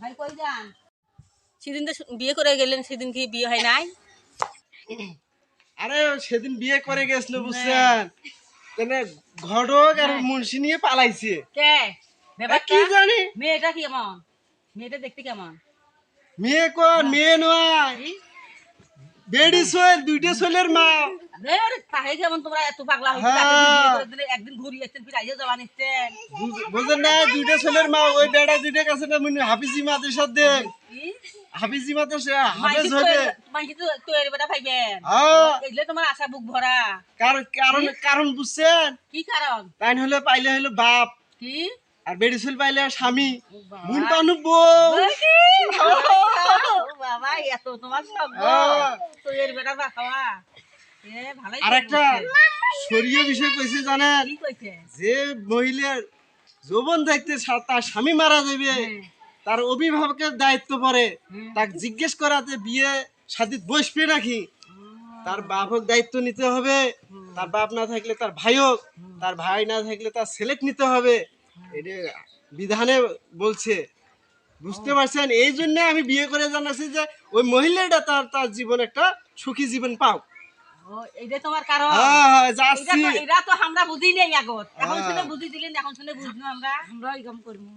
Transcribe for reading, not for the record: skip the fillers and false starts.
ভাই কই যান? সেদিন তো বিয়ে করে গেলেন, সেদিন কি বিয়ে হয় নাই? আরে সেদিন বিয়ে করে গেছিল বুঝছেন, মানে ঘটক আর মুন্সি নিয়ে পালাইছে। কে কি জানি মেয়েটা কেমন? মেয়েটা দেখতে কেমন? মেয়ে কোন মেয়ে নয়, বেডি সোয়েল, দুইটা সোয়েলের মা। কাহে যেমন তোমরা এত পাগলা হইছো, হ্যাঁ। তাকে বিয়ে করে দিলে একদিন ঘুরিয়ে আসছেন, ফিরে আইও যাওয়া নিচ্ছেন। বুঝেন না, দুইটা সোয়েলের মা। ওই বেড়া দুইটা কাছে না মুনি হাফিজি মাদ্রাসা দেন, হাফিজি মাদ্রাসা হাফেজ হবে। মাইকি তো তৈরি বেটা পাইবেন। হ্যাঁ। এগুলো তোমার আশা বুক ভরা। কারণ বুঝছেন, কি কারণ? তাই হলে পাইলে হলো বাপ, কি আর বেডি সোয়েল পাইলে স্বামী, বাবা। মুন পানু বউ। বাবা এত তোমার সব তৈরি বেটা বা খাওয়া। ভালোই আর একটা সরিয়ে বিষয় কইছে জানেন, কি কইছে? যে মহিলার যৌবন থাকতে তার স্বামী মারা যাবে, তার অভিভাবকের দায়িত্ব পড়ে তাকে জিজ্ঞেস করাতে বিয়ে শাদী বসবে নাকি, তার বাপক দায়িত্ব নিতে হবে। তার বাপ না থাকলে তার ভাই হোক, তার ভাই না থাকলে তার ছেলেক নিতে হবে। এটা বিধানে বলছে, বুঝতে পারছেন? এই জন্য আমি বিয়ে করে জানাচ্ছি যে ওই মহিলাটা তার জীবন একটা সুখী জীবন পাও। এইটা তোমার কারণ। যাচ্ছি। এটা তো আমরা বুঝি নাই আগত, এখন শুনে বুঝি দিলেন, এখন শুনে বুঝলো আমরা এরকম করবো।